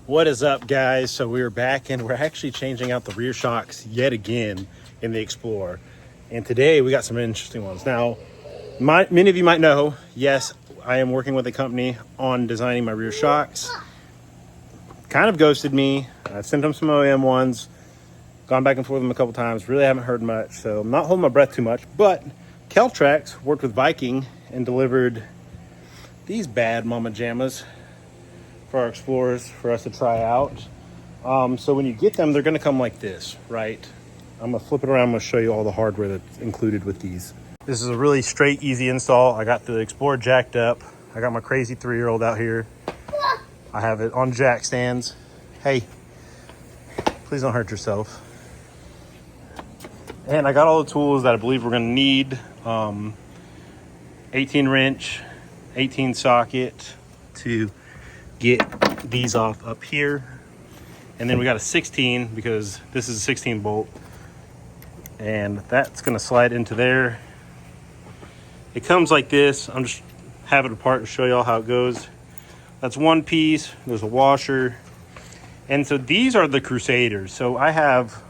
What is up, guys? So we're back and we're actually changing out the rear shocks yet again in the Explorer. And today we got some interesting ones. Now, many of you might know, yes, I am working with a company on designing my rear shocks. Kind of ghosted me. I sent them some OEM ones, gone back and forth with them a couple times. Really haven't heard much, so I'm not holding my breath too much. But Kelltracs worked with Viking and delivered these bad mama jammas for our Explorers for us to try out. So when you get them, they're gonna come like this, right? I'm gonna flip it around. I'm gonna show you all the hardware that's included with these. This is a really straight, easy install. I got the Explorer jacked up. I got my crazy 3-year-old out here. I have it on jack stands. Hey, please don't hurt yourself. And I got all the tools that I believe we're gonna need. 18 wrench, 18 socket to get these off up here. And then we got a 16 because this is a 16 bolt. And that's gonna slide into there. It comes like this. I'm just having it apart to show y'all how it goes. That's one piece. There's a washer. And so these are the Crusaders. So I have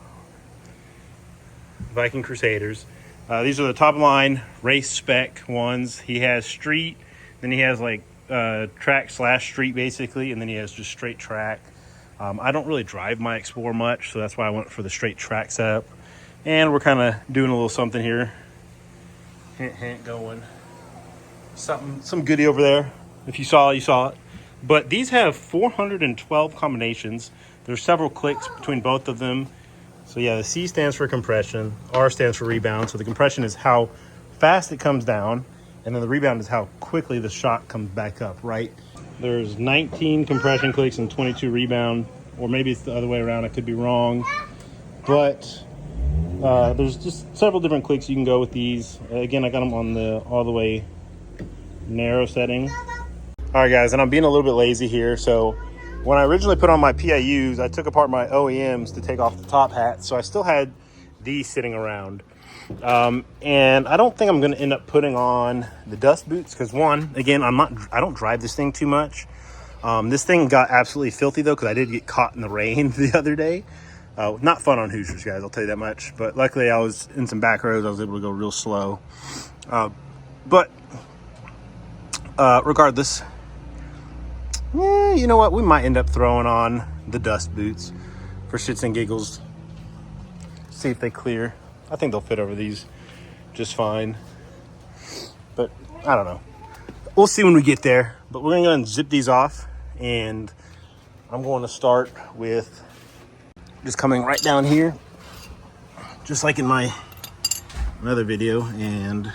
Viking Crusaders. These are the top line race spec ones. He has street, then he has like track / street basically, and then he has just straight track. I don't really drive my Explorer much, so that's why I went for the straight track setup. And we're kind of doing a little something here. Hint, hint, going. Some goodie over there. If you saw it, you saw it. But these have 412 combinations. There's several clicks between both of them. So yeah, the C stands for compression, R stands for rebound. So the compression is how fast it comes down, and then the rebound is how quickly the shock comes back up, right? There's 19 compression clicks and 22 rebound, or maybe it's the other way around. I could be wrong. But there's just several different clicks you can go with these. Again, I got them on the all the way narrow setting. All right, guys, and I'm being a little bit lazy here. So when I originally put on my PIUs, I took apart my OEMs to take off the top hats. So I still had these sitting around. And I don't think I'm going to end up putting on the dust boots because, one, again, I don't drive this thing too much. This thing got absolutely filthy though, because I did get caught in the rain the other day. Not fun on Hoosiers, guys, I'll tell you that much. But luckily I was in some back roads. I was able to go real slow. But regardless, you know what? We might end up throwing on the dust boots for shits and giggles. See if they clear. I think they'll fit over these just fine. But I don't know. We'll see when we get there. But we're going to go and zip these off. And I'm going to start with just coming right down here, just like in my other video. And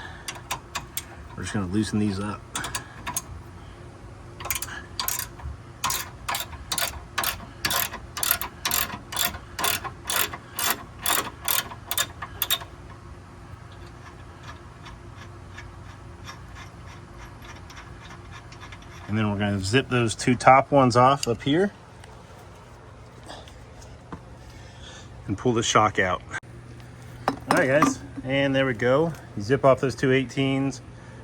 we're just going to loosen these up. And then we're going to zip those two top ones off up here and pull the shock out. All right, guys, and there we go. You zip off those two 18s,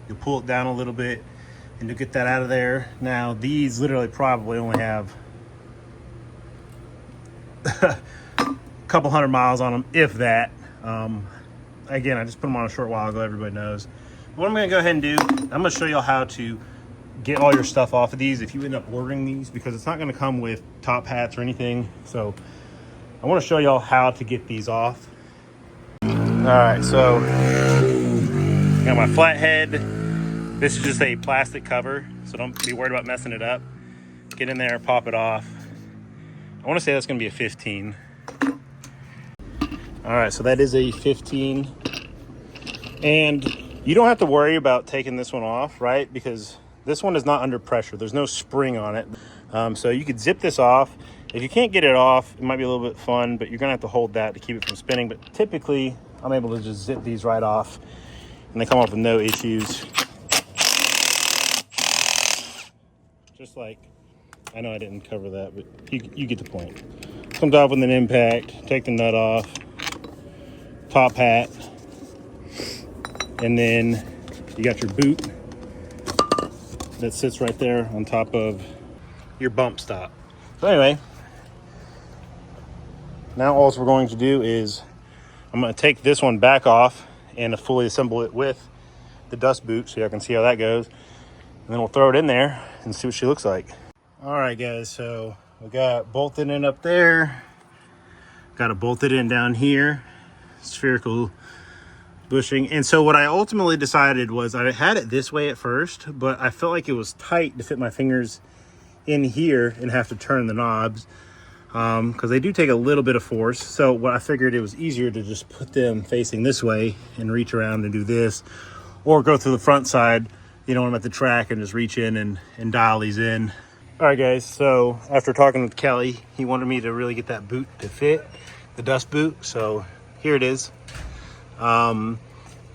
you pull it down a little bit, and you get that out of there. Now, these literally probably only have a couple 100 miles on them, if that. Again, I just put them on a short while ago, everybody knows. But what I'm going to go ahead and do, I'm going to show you how to get all your stuff off of these if you end up ordering these, because it's not going to come with top hats or anything. So I want to show y'all how to get these off. All right, so I got my flathead. This is just a plastic cover, so don't be worried about messing it up. Get in there, pop it off. I want to say that's going to be a 15. All right, so that is a 15. And you don't have to worry about taking this one off, right? Because this one is not under pressure. There's no spring on it. So you could zip this off. If you can't get it off, it might be a little bit fun, but you're gonna have to hold that to keep it from spinning. But typically, I'm able to just zip these right off and they come off with no issues. Just like, I know I didn't cover that, but you get the point. Comes off with an impact, take the nut off, top hat, and then you got your boot that sits right there on top of your bump stop. So anyway, now all we're going to do is I'm going to take this one back off and fully assemble it with the dust boot so y'all can see how that goes. And then we'll throw it in there and see what she looks like. All right, guys, so we got bolted in up there. Got it bolted in down here. Spherical bushing. And so what I ultimately decided was I had it this way at first, but I felt like it was tight to fit my fingers in here and have to turn the knobs because they do take a little bit of force. So what I figured it was easier to just put them facing this way and reach around and do this, or go through the front side, you know, when I'm at the track and just reach in and dial these in. All right, guys, so after talking with Kelly, he wanted me to really get that boot to fit, the dust boot. So here it is. Now,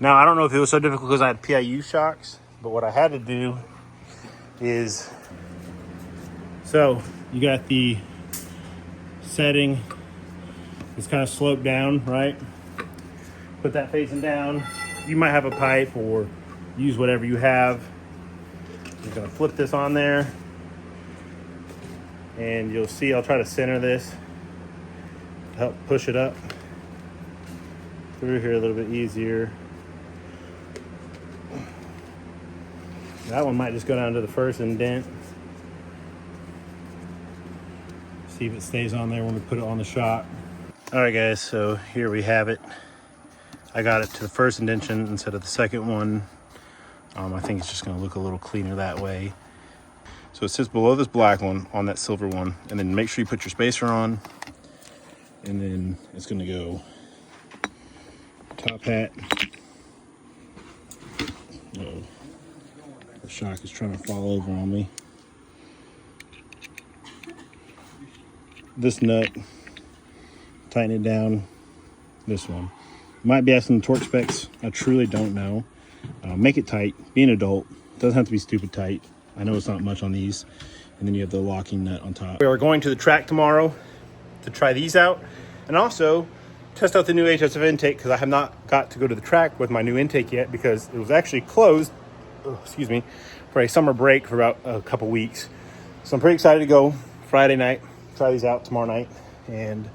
I don't know if it was so difficult because I had PIU shocks, but what I had to do is, so you got the setting, it's kind of sloped down, right? Put that facing down. You might have a pipe or use whatever you have. I'm gonna flip this on there and you'll see I'll try to center this to help push it up through here a little bit easier. That one might just go down to the first indent. See if it stays on there when we put it on the shock. All right, guys, so here we have it. I got it to the first indentation instead of the second one. I think it's just gonna look a little cleaner that way. So it sits below this black one on that silver one, and then make sure you put your spacer on, and then it's gonna go top hat. Uh-oh. The shock is trying to fall over on me. This nut, tighten it down. This one. Might be asking the torque specs. I truly don't know. Make it tight. Be an adult. Doesn't have to be stupid tight. I know it's not much on these. And then you have the locking nut on top. We are going to the track tomorrow to try these out, and also test out the new HSF intake, because I have not got to go to the track with my new intake yet because it was actually closed, for a summer break for about a couple weeks. So I'm pretty excited to go Friday night, try these out tomorrow night, and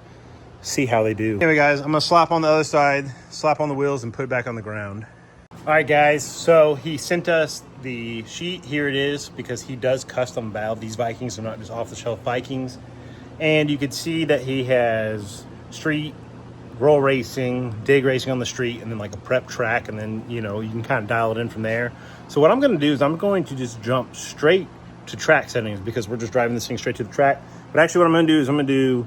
see how they do. Anyway, guys, I'm gonna slap on the other side, slap on the wheels, and put it back on the ground. All right, guys, so he sent us the sheet. Here it is, because he does custom valve these Vikings. They're not just off-the-shelf Vikings. And you can see that he has street, roll racing, dig racing on the street, and then like a prep track, and then, you know, you can kind of dial it in from there. So what I'm going to do is I'm going to just jump straight to track settings, because we're just driving this thing straight to the track. But actually what I'm going to do is I'm going to do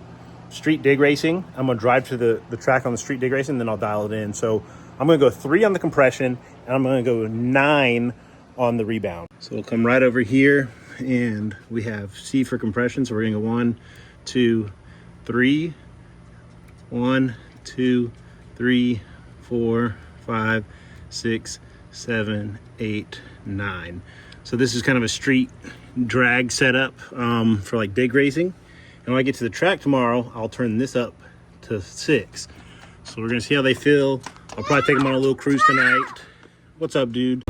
street dig racing. I'm going to drive to the track on the street dig racing, and then I'll dial it in. So I'm going to go 3 on the compression, and I'm going to go 9 on the rebound. So it'll come right over here, and we have C for compression. So we're going to go 1, 2, 3, 1, 2, 3, 4, 5, 6, 7, 8, 9. So this is kind of a street drag setup for like dig racing. And when I get to the track tomorrow, I'll turn this up to 6. So we're gonna see how they feel. I'll probably take them on a little cruise tonight. What's up, dude?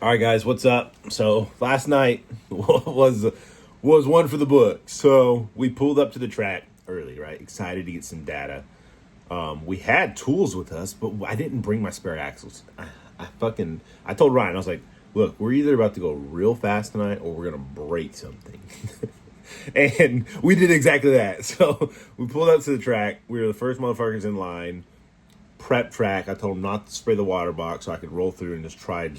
All right, guys, what's up? So last night was one for the books. So we pulled up to the track early, right? Excited to get some data. We had tools with us, but I didn't bring my spare axles. I told Ryan, I was like, look, we're either about to go real fast tonight or we're gonna break something. And we did exactly that. So we pulled up to the track. We were the first motherfuckers in line. Prep track. I told them not to spray the water box so I could roll through and just try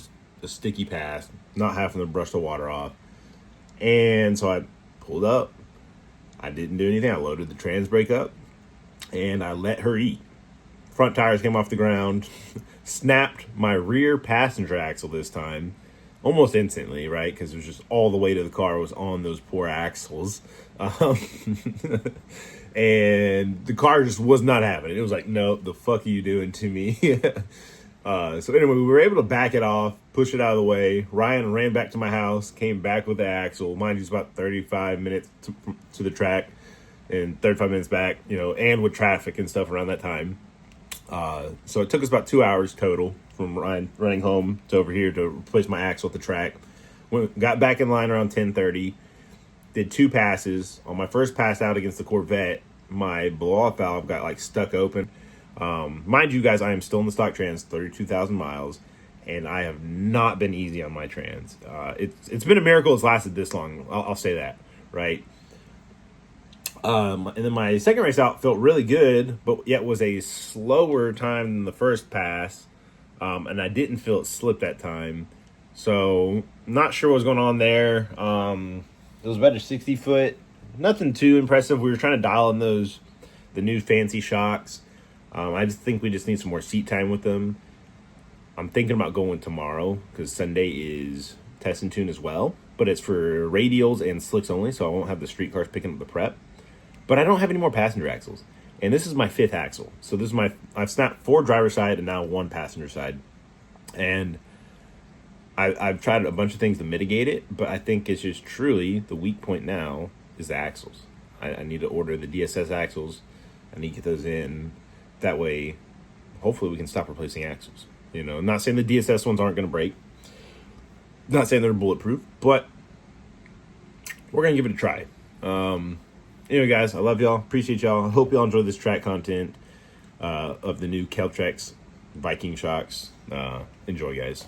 a sticky pass, not having to brush the water off. And so I pulled up. I didn't do anything. I loaded the trans brake up and I let her eat. Front tires came off the ground. Snapped my rear passenger axle this time. Almost instantly, right? Because it was just all the weight of the car was on those poor axles. And the car just was not having it. It was like, no, the fuck are you doing to me? So anyway, we were able to back it off, push it out of the way. Ryan ran back to my house, came back with the axle. Mind you, it's about 35 minutes to the track and 35 minutes back, and with traffic and stuff around that time. So it took us about 2 hours total from Ryan running home to over here to replace my axle at the track. Got back in line around 10:30. Did 2 passes. On my first pass out against the Corvette, my blow-off valve got stuck open. Mind you guys, I am still in the stock trans, 32,000 miles, and I have not been easy on my trans. It's been a miracle it's lasted this long. I'll say that, right? And then my second race out felt really good, but yet was a slower time than the first pass. And I didn't feel it slip that time. So not sure what was going on there. It was about a 60 foot, nothing too impressive. We were trying to dial in the new fancy shocks. I just think we just need some more seat time with them. I'm thinking about going tomorrow because Sunday is test and tune as well, but it's for radials and slicks only. So I won't have the street cars picking up the prep. But I don't have any more passenger axles. And this is my 5th axle. So this is I've snapped 4 driver side and now 1 passenger side. And I've tried a bunch of things to mitigate it, but I think it's just truly the weak point now is the axles. I need to order the DSS axles. I need to get those in. That way, hopefully we can stop replacing axles. I'm not saying the DSS ones aren't going to break. Not saying they're bulletproof, but we're going to give it a try. Anyway, guys, I love y'all. Appreciate y'all. I hope y'all enjoy this track content of the new Kelltracs Viking shocks. Enjoy, guys.